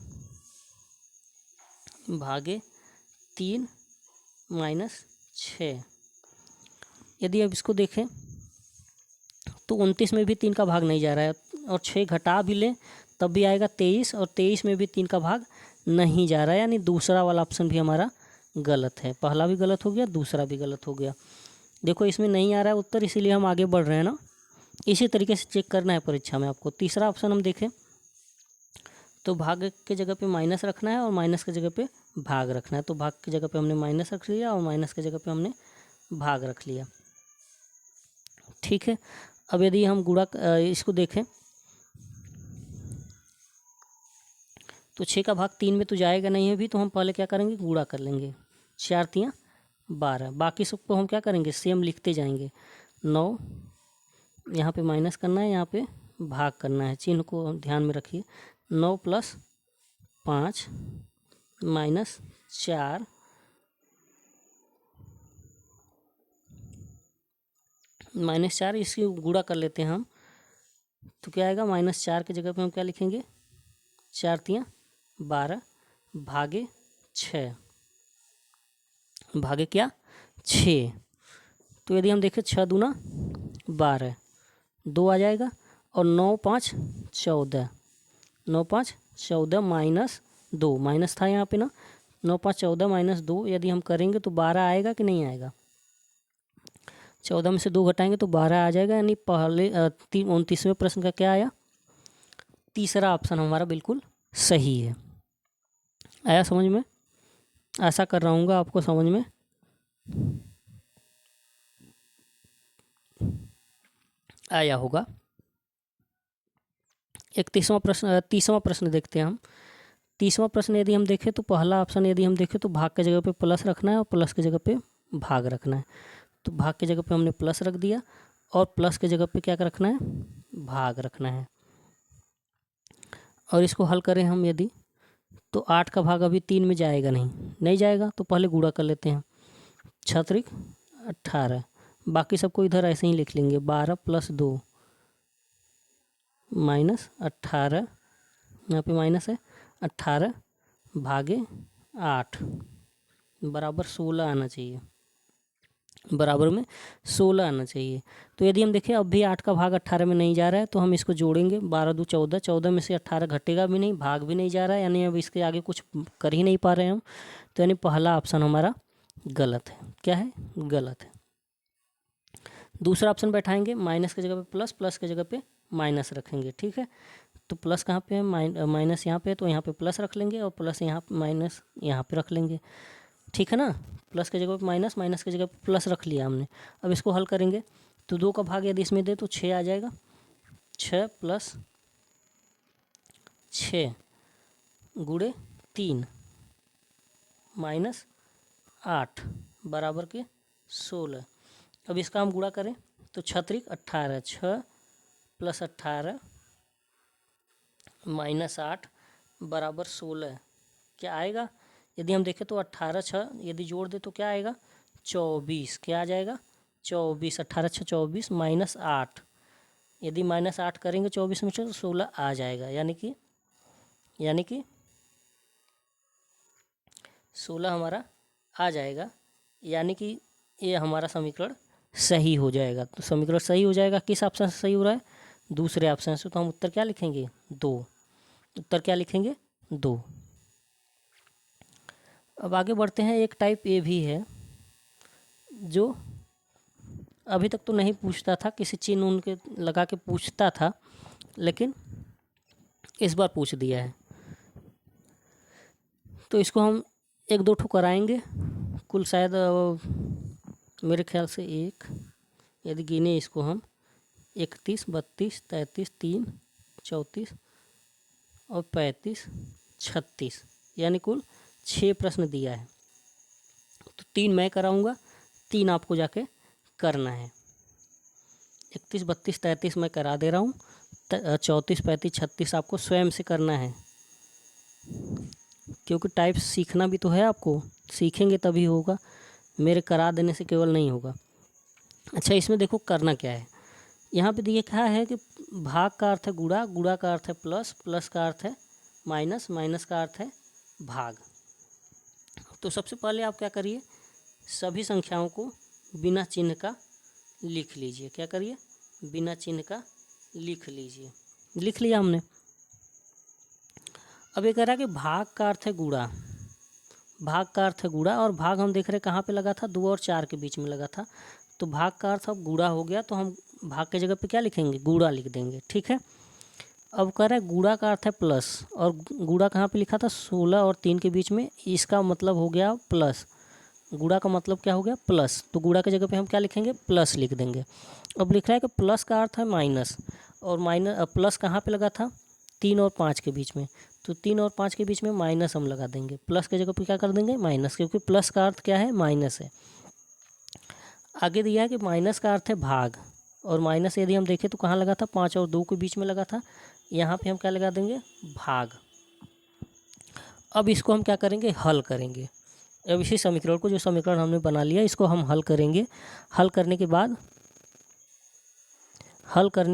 भागे 3 माइनस 6। यदि अब इसको देखें तो 29 में भी 3 का भाग नहीं जा रहा है, और 6 घटा भी लें तब भी आएगा 23, और 23 में भी 3 का भाग नहीं जा रहा है, यानी दूसरा वाला ऑप्शन भी हमारा गलत है। पहला भी गलत हो गया, दूसरा भी गलत हो गया। देखो इसमें नहीं आ रहा है उत्तर, इसीलिए हम आगे बढ़ रहे हैं ना। इसी तरीके से चेक करना है परीक्षा में आपको। तीसरा ऑप्शन हम देखें तो भाग के जगह पे माइनस रखना है और माइनस के जगह पे भाग रखना है। तो भाग की जगह पे हमने माइनस रख लिया और माइनस की जगह पे हमने भाग रख लिया, ठीक है। अब यदि हम गुणा इसको देखें तो 6 का भाग 3 में तो जाएगा नहीं है भी, तो हम पहले क्या करेंगे गुणा कर लेंगे। 4 तियाँ 12, बाकी सबको हम क्या करेंगे सेम लिखते जाएंगे। 9 यहाँ पे माइनस करना है, यहाँ पे भाग करना है, चिन्ह को ध्यान में रखिए। 9 प्लस 5 माइनस 4 इसकी गुणा कर लेते हैं हम, तो क्या आएगा -4 की जगह पे हम क्या लिखेंगे 4 तियाँ 12 भागे 6, भागे क्या 6। तो यदि हम देखें 6 दूना 12, 2 आ जाएगा, और 9 5 14, 9 5 14 माइनस 2, माइनस था यहाँ पे ना, 9 5 14 माइनस 2 यदि हम करेंगे तो 12 आएगा कि नहीं आएगा? 14 में से 2 घटाएंगे तो 12 आ जाएगा, यानी पहले 29वें प्रश्न का क्या आया? तीसरा ऑप्शन हमारा बिल्कुल सही है। आया समझ में? ऐसा कर रहा हूँ आपको समझ में आया होगा। 31वां प्रश्न 30वां प्रश्न देखते हैं हम। 30वां प्रश्न यदि हम देखें तो पहला ऑप्शन यदि हम देखें तो भाग के जगह पे प्लस रखना है और प्लस की जगह पे भाग रखना है। तो भाग की जगह पे हमने प्लस रख दिया और प्लस की जगह पे क्या रखना है? भाग रखना है। और इसको हल करें हम यदि, तो 8 का भाग अभी 3 में जाएगा नहीं जाएगा, तो पहले गुणा कर लेते हैं। 6 त्रिक 18, बाकी सबको इधर ऐसे ही लिख लेंगे। 12 + 2 माइनस 18, यहाँ पे माइनस है, 18 भागे 8 बराबर 16 आना चाहिए, बराबर में 16 आना चाहिए। तो यदि हम देखें अब भी 8 का भाग 18 में नहीं जा रहा है, तो हम इसको जोड़ेंगे। 12 दूँ 14, 14 में से 18 घटेगा भी नहीं, भाग भी नहीं जा रहा है, यानी अब इसके आगे कुछ कर ही नहीं पा रहे हैं हम। तो यानी पहला ऑप्शन हमारा गलत है। क्या है? गलत है। दूसरा ऑप्शन बैठाएंगे, माइनस की जगह पे प्लस, प्लस की जगह पे माइनस रखेंगे। ठीक है, तो प्लस कहाँ पे है? माइनस यहाँ पे है, तो यहाँ पे प्लस रख लेंगे और प्लस यहाँ माइनस यहाँ पे रख लेंगे। ठीक है ना, प्लस की जगह पे माइनस, माइनस की जगह पे प्लस रख लिया हमने। अब इसको हल करेंगे तो 2 का भाग यदि इसमें दे तो 6 आ जाएगा। 6 + 6 गुणे 3 माइनस 8 बराबर के 16। अब इसका हम गुणा करें तो 6 त्रिक 18, 6 + 18 माइनस 8 बराबर 16 क्या आएगा? यदि हम देखें तो 18 6 यदि जोड़ दे तो क्या आएगा? 24। क्या आ जाएगा? 24। 18 6 24 माइनस 8, यदि माइनस 8 करेंगे 24 में से तो 16 आ जाएगा, यानी कि 16 हमारा आ जाएगा, यानी कि ये हमारा समीकरण सही हो जाएगा। तो समीकरण सही हो जाएगा, किस ऑप्शन से सही हो रहा है? दूसरे ऑप्शन से। तो हम उत्तर क्या लिखेंगे? 2। उत्तर क्या लिखेंगे? 2। अब आगे बढ़ते हैं। एक टाइप ए भी है जो अभी तक तो नहीं पूछता था, किसी चिन्ह उनके लगा के पूछता था, लेकिन इस बार पूछ दिया है। तो इसको हम 1 2 ठो कराएंगे, कुल शायद मेरे ख्याल से एक, यदि गिने इसको हम 31 32 33 3 34 और 35 36, यानी कुल 6 प्रश्न दिया है। तो 3 मैं कराऊंगा, 3 आपको जाके करना है। 31 32 33 मैं करा दे रहा हूँ, 34 35 36 आपको स्वयं से करना है, क्योंकि टाइप सीखना भी तो है आपको, सीखेंगे तभी होगा, मेरे करा देने से केवल नहीं होगा। अच्छा, इसमें देखो करना क्या है। यहाँ पे दिया क्या है कि भाग का अर्थ है गुणा, गुणा का अर्थ है प्लस, प्लस का अर्थ है माइनस, माइनस का अर्थ है भाग। तो सबसे पहले आप क्या करिए, सभी संख्याओं को बिना चिन्ह का लिख लीजिए। क्या करिए? बिना चिन्ह का लिख लीजिए। लिख लिया हमने। अब ये कह रहा है कि भाग का अर्थ है गुणा, भाग का अर्थ है गुणा, और भाग हम देख रहे हैं कहाँ पे लगा था? 2 और 4 के बीच में लगा था। तो भाग का अर्थ अब गुणा हो गया, तो हम भाग की जगह पे क्या लिखेंगे? गुणा लिख देंगे। ठीक है। अब कह रहा है गुणा का अर्थ है प्लस, और गुणा कहाँ पे लिखा था? 16 और 3 के बीच में, इसका मतलब हो गया प्लस। गुणा का मतलब क्या हो गया? प्लस। तो गुणा की जगह पे हम क्या लिखेंगे? प्लस लिख देंगे। अब लिख रहा है कि प्लस का अर्थ है माइनस, और माइनस प्लस कहाँ पे लगा था? 3 और 5 के बीच में। तो 3 और 5 के बीच में माइनस हम लगा देंगे, प्लस की जगह पे क्या कर देंगे? माइनस, क्योंकि प्लस का अर्थ क्या है? माइनस है। आगे दिया है कि माइनस का अर्थ है भाग, और माइनस यदि हम देखें तो कहाँ लगा था? 5 और 2 के बीच में लगा था। यहाँ पे हम क्या लगा देंगे? भाग। अब इसको हम क्या करेंगे? हल करेंगे। अब इसी समीकरण को, जो समीकरण हमने बना लिया, इसको हम हल करेंगे। हल करने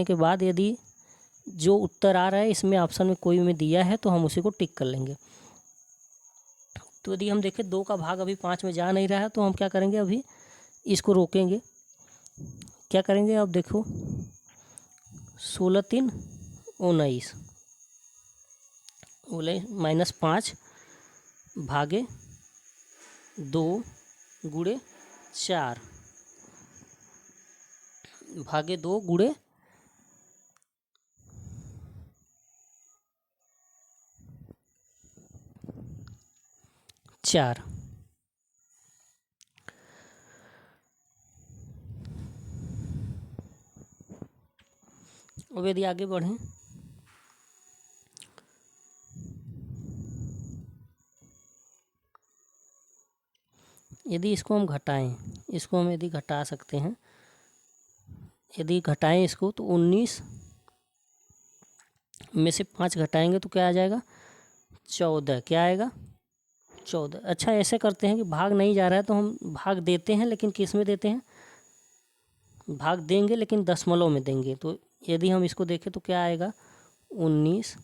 के बाद यदि जो उत्तर आ रहा है इसमें ऑप्शन में कोई में दिया है तो हम उसी को टिक कर लेंगे। तो यदि हम देखें 2 का भाग अभी 5 में जा नहीं रहा है, तो हम क्या करेंगे? अभी इसको रोकेंगे। क्या करेंगे? अब देखो 16 3 19, बोले -5 भागे 2 गुणे 4 भागे 2 गुणे 4। अब यदि आगे बढ़ें, यदि इसको हम घटाएं, इसको हम यदि घटा सकते हैं, यदि घटाएं इसको तो 19 में से 5 घटाएंगे तो क्या आ जाएगा 14। क्या आएगा 14। अच्छा, ऐसे करते हैं कि भाग नहीं जा रहा है तो हम भाग देते हैं, लेकिन किस में देते हैं, भाग देंगे लेकिन दशमलव में देंगे। तो यदि हम इसको देखें तो क्या आएगा 19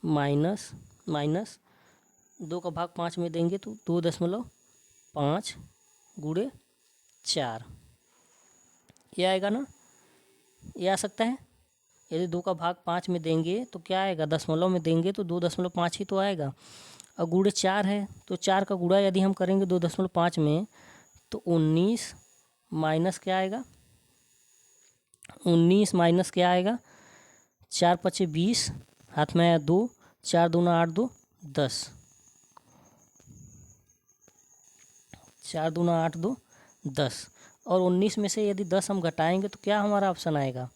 माइनस 2 का भाग 5 में देंगे तो 2.5 गुणे 4 ये आएगा ना, ये आ सकता है। यदि 2 का भाग 5 में देंगे तो क्या आएगा, दशमलव में देंगे तो 2.5 ही तो आएगा। और गुणे 4 है तो 4 का गुणा यदि हम करेंगे 2.5 में तो 19 माइनस क्या आएगा, 19 माइनस क्या आएगा 4 × 5 = 20, हाथ में आया 2, 4 दूना 8, 2 10, 4 दूना 8, 2 10। और 19 में से यदि 10 हम घटाएंगे तो क्या हमारा ऑप्शन आएगा,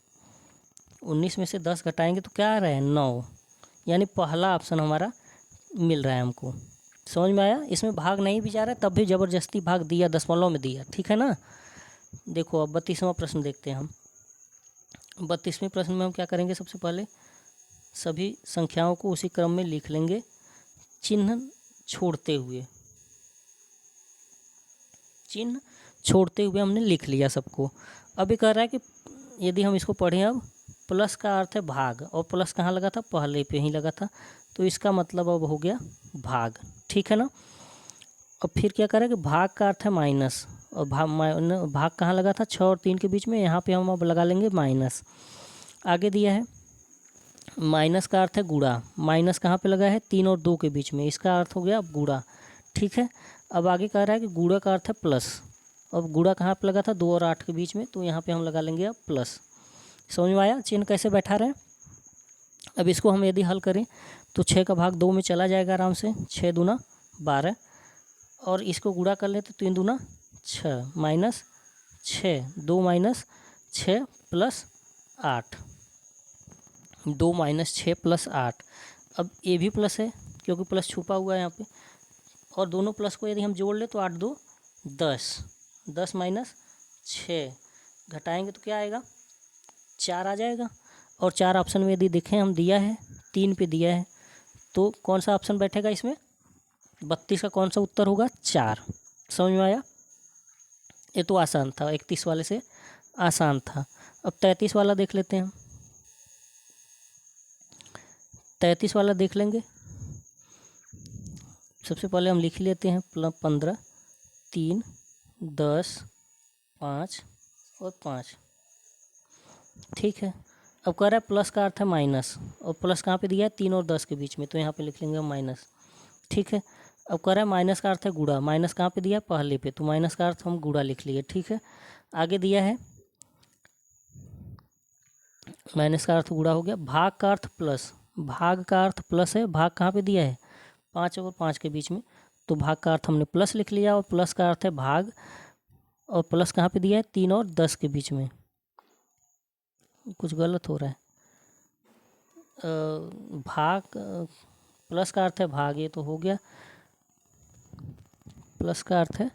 19 में से 10 घटाएंगे तो क्या आ रहा है 9, यानी पहला ऑप्शन हमारा मिल रहा है हमको। समझ में आया। इसमें भाग नहीं भी जा रहा है तब भी ज़बरदस्ती भाग दिया, दशमलव में दिया, ठीक है ना। देखो अब 32वां प्रश्न देखते हैं हम। 32वें प्रश्न में हम क्या करेंगे, सबसे पहले सभी संख्याओं को उसी क्रम में लिख लेंगे, चिन्ह छोड़ते हुए, चिन्ह छोड़ते हुए हमने लिख लिया सबको। अब ये कह रहा है कि यदि हम इसको पढ़ें, अब प्लस का अर्थ है भाग, और प्लस कहाँ लगा था, पहले पे ही लगा था, तो इसका मतलब अब हो गया भाग, ठीक है ना। अब फिर क्या करें कि भाग का अर्थ है माइनस, और भाग कहाँ लगा था 6 और 3 के बीच में, यहाँ पे हम अब लगा लेंगे माइनस। आगे दिया है माइनस का अर्थ है गुणा, माइनस कहाँ पे लगा है 3 और 2 के बीच में, इसका अर्थ हो गया अब गुणा, ठीक है। अब आगे कह रहा है कि गुणा का अर्थ है प्लस, अब गुणा कहाँ पे लगा था 2 और 8 के बीच में, तो यहाँ पे हम लगा लेंगे अब प्लस। समझ में आया चिन्ह कैसे बैठा रहे। अब इसको हम यदि हल करें तो 6 का भाग 2 में चला जाएगा आराम से, 6 दूना 12, और इसको गुणा कर ले तो 3 दूना 6 minus 6, 2 minus 6 plus 8, 2 minus 6 plus 8। अब ये भी प्लस है क्योंकि प्लस छुपा हुआ है यहाँ पे, और दोनों प्लस को यदि हम जोड़ ले तो 8 2 10, 10 माइनस 6 घटाएंगे तो क्या आएगा 4 आ जाएगा। और 4 ऑप्शन में यदि देखें हम दिया है 3 पे दिया है, तो कौन सा ऑप्शन बैठेगा इसमें, 32 का कौन सा उत्तर होगा 4। समझ में आया। ये तो आसान था, 31 वाले से आसान था। अब 33 वाला देख लेते हैं। 33 वाला देख लेंगे। सबसे पहले हम लिख लेते हैं 15, 3, 10, 5 और 5, ठीक है। अब कह रहा है प्लस का अर्थ है माइनस, और प्लस कहाँ पे दिया है 3 और 10 के बीच में, तो यहाँ पे लिख लेंगे हम माइनस, ठीक है। अब कह रहा है माइनस का अर्थ है गुणा, माइनस कहाँ पे दिया है पहले पे, तो माइनस का अर्थ हम गुणा लिख लिए, ठीक है। आगे दिया है माइनस का अर्थ गुणा हो गया, भाग का अर्थ प्लस, भाग का अर्थ प्लस है, भाग कहाँ पे दिया है 5 और 5 के बीच में, तो भाग का अर्थ हमने प्लस लिख लिया, और प्लस का अर्थ है भाग, और प्लस कहाँ पे दिया है 3 और 10 के बीच में, कुछ गलत हो रहा है। भाग प्लस का अर्थ है भाग, ये तो हो गया, प्लस का अर्थ है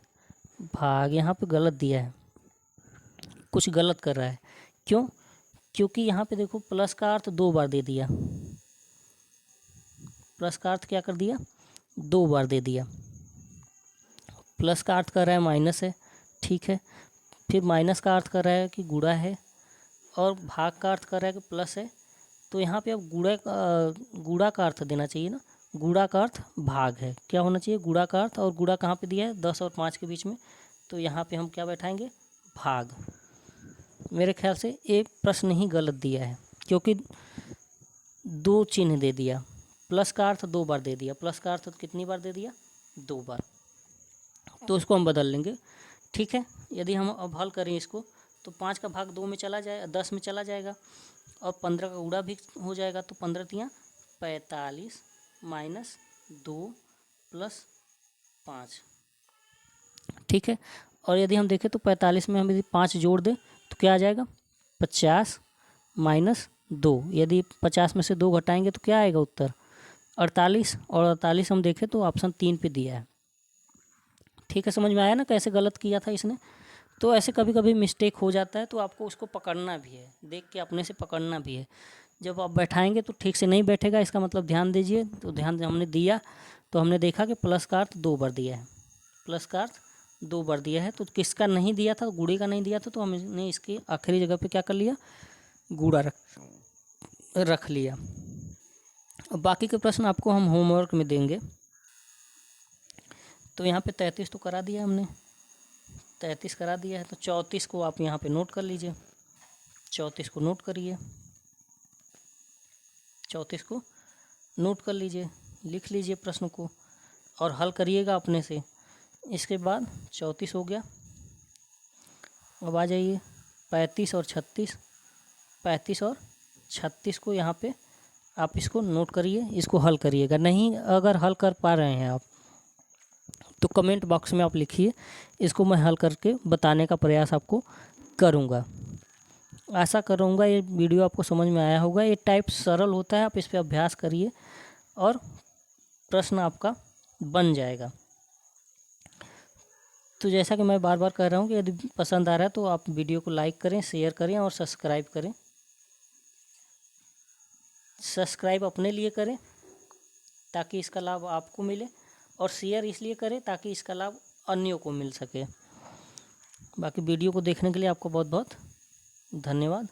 भाग, यहाँ पे गलत दिया है, कुछ गलत कर रहा है। क्यों, क्योंकि यहाँ पे देखो प्लस का अर्थ 2 बार दे दिया, प्लस का अर्थ क्या कर दिया 2 बार दे दिया। प्लस का अर्थ कर रहा है माइनस है, ठीक है। फिर माइनस का अर्थ कर रहा है कि गुणा है, और भाग का अर्थ कर रहा है कि प्लस है, तो यहाँ पे अब गुणा का अर्थ देना चाहिए ना, गुणा का अर्थ भाग है, क्या होना चाहिए गुणा का अर्थ, और गुणा कहाँ पे दिया है 10 और 5 के बीच में, तो यहाँ पे हम क्या बैठाएंगे भाग। मेरे ख्याल से एक प्रश्न ही गलत दिया है, क्योंकि 2 चिन्ह दे दिया, प्लस का अर्थ 2 बार दे दिया, प्लस का अर्थ कितनी बार दे दिया, 2 बार, तो इसको हम बदल लेंगे। ठीक है, यदि हम अब हल करें इसको तो 5 का भाग 2 में चला जाए, 10 में चला जाएगा, और 15 का गुणा भी हो जाएगा, तो 15 तियाँ 45 माइनस 2 प्लस 5। ठीक है, और यदि हम देखें तो 45 में हम यदि 5 जोड़ दें तो क्या आ जाएगा, 50 माइनस 2, यदि 50 में से 2 घटाएंगे तो क्या आएगा उत्तर, 48, और 48 हम देखें तो ऑप्शन 3 पे दिया है। ठीक है, समझ में आया ना कैसे गलत किया था इसने। तो ऐसे कभी कभी मिस्टेक हो जाता है, तो आपको उसको पकड़ना भी है, देख के अपने से पकड़ना भी है। जब आप बैठाएंगे तो ठीक से नहीं बैठेगा, इसका मतलब ध्यान दीजिए। तो ध्यान हमने दिया तो हमने देखा कि प्लस का अर्थ 2 बार दिया है, प्लस का अर्थ 2 बार दिया है। तो किसका नहीं दिया था, गुणे का नहीं दिया था, तो हमने इसकी आखिरी जगह पे क्या कर लिया, गुणा रख लिया। अब बाकी के प्रश्न आपको हम होमवर्क में देंगे। तो यहाँ पे 33 तो करा दिया हमने, 33 करा दिया है, तो 34 को आप यहाँ पे नोट कर लीजिए, 34 को नोट करिए, 34 को नोट कर लीजिए, लिख लीजिए प्रश्न को और हल करिएगा अपने से। इसके बाद 34 हो गया। अब आ जाइए 35 और 36, 35 और 36 को यहाँ पे आप इसको नोट करिए, इसको हल करिएगा। नहीं अगर हल कर पा रहे हैं आप तो कमेंट बॉक्स में आप लिखिए, इसको मैं हल करके बताने का प्रयास आपको करूँगा। आशा करूँगा ये वीडियो आपको समझ में आया होगा। ये टाइप सरल होता है, आप इस पे अभ्यास करिए और प्रश्न आपका बन जाएगा। तो जैसा कि मैं बार बार कह रहा हूँ कि यदि पसंद आ रहा है तो आप वीडियो को लाइक करें, शेयर करें और सब्सक्राइब करें। सब्सक्राइब अपने लिए करें ताकि इसका लाभ आपको मिले, और शेयर इसलिए करें ताकि इसका लाभ अन्यों को मिल सके। बाकी वीडियो को देखने के लिए आपको बहुत बहुत धन्यवाद।